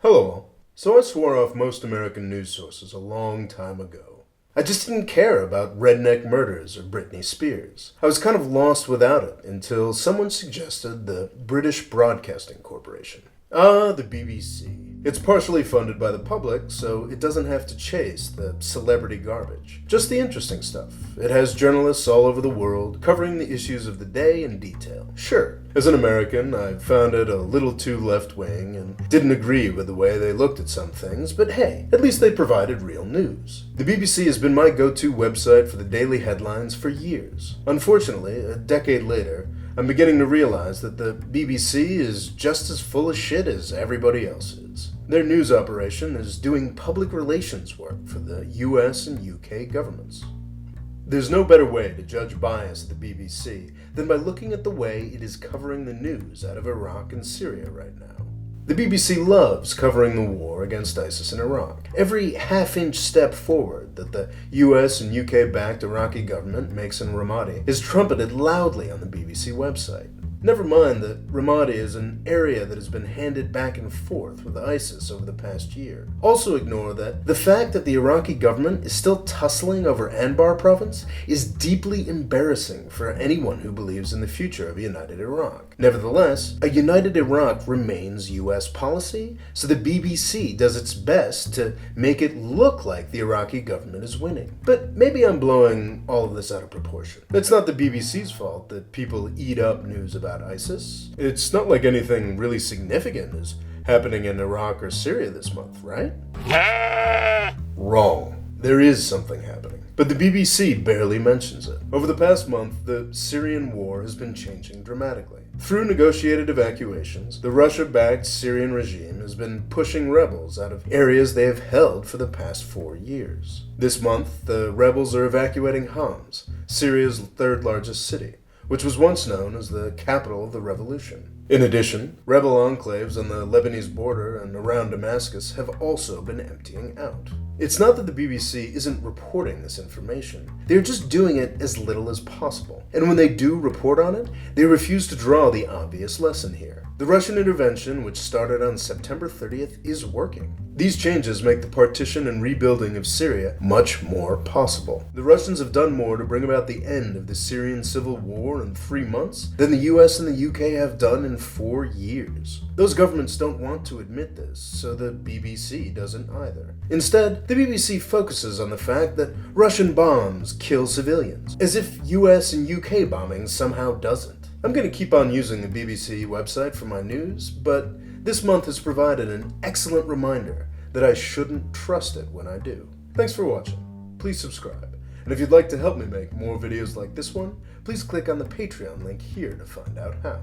Hello all. So I swore off most American news sources a long time ago. I just didn't care about redneck murders or Britney Spears. I was kind of lost without it until someone suggested the British Broadcasting Corporation. The BBC. It's partially funded by the public, so it doesn't have to chase the celebrity garbage. Just the interesting stuff. It has journalists all over the world covering the issues of the day in detail. Sure, as an American, I found it a little too left-wing and didn't agree with the way they looked at some things, but hey, at least they provided real news. The BBC has been my go-to website for the daily headlines for years. Unfortunately, a decade later, I'm beginning to realize that the BBC is just as full of shit as everybody else is. Their news operation is doing public relations work for the US and UK governments. There's no better way to judge bias at the BBC than by looking at the way it is covering the news out of Iraq and Syria right now. The BBC loves covering the war against ISIS in Iraq. Every half-inch step forward that the US and UK-backed Iraqi government makes in Ramadi is trumpeted loudly on the BBC website. Never mind that Ramadi is an area that has been handed back and forth with ISIS over the past year. Also ignore that the fact that the Iraqi government is still tussling over Anbar province is deeply embarrassing for anyone who believes in the future of a united Iraq. Nevertheless, a united Iraq remains US policy, so the BBC does its best to make it look like the Iraqi government is winning. But maybe I'm blowing all of this out of proportion. It's not the BBC's fault that people eat up news about ISIS. It's not like anything really significant is happening in Iraq or Syria this month, right? Wrong. There is something happening, but the BBC barely mentions it. Over the past month, the Syrian war has been changing dramatically. Through negotiated evacuations, the Russia-backed Syrian regime has been pushing rebels out of areas they have held for the past 4 years. This month, the rebels are evacuating Homs, Syria's third largest city, which was once known as the capital of the revolution. In addition, rebel enclaves on the Lebanese border and around Damascus have also been emptying out. It's not that the BBC isn't reporting this information. They're just doing it as little as possible. And when they do report on it, they refuse to draw the obvious lesson here. The Russian intervention, which started on September 30th, is working. These changes make the partition and rebuilding of Syria much more possible. The Russians have done more to bring about the end of the Syrian civil war in 3 months than the US and the UK have done in 4 years. Those governments don't want to admit this, so the BBC doesn't either. Instead, the BBC focuses on the fact that Russian bombs kill civilians, as if US and UK bombing somehow doesn't. I'm going to keep on using the BBC website for my news, but this month has provided an excellent reminder that I shouldn't trust it when I do. Thanks for watching. Please subscribe. And if you'd like to help me make more videos like this one, please click on the Patreon link here to find out how.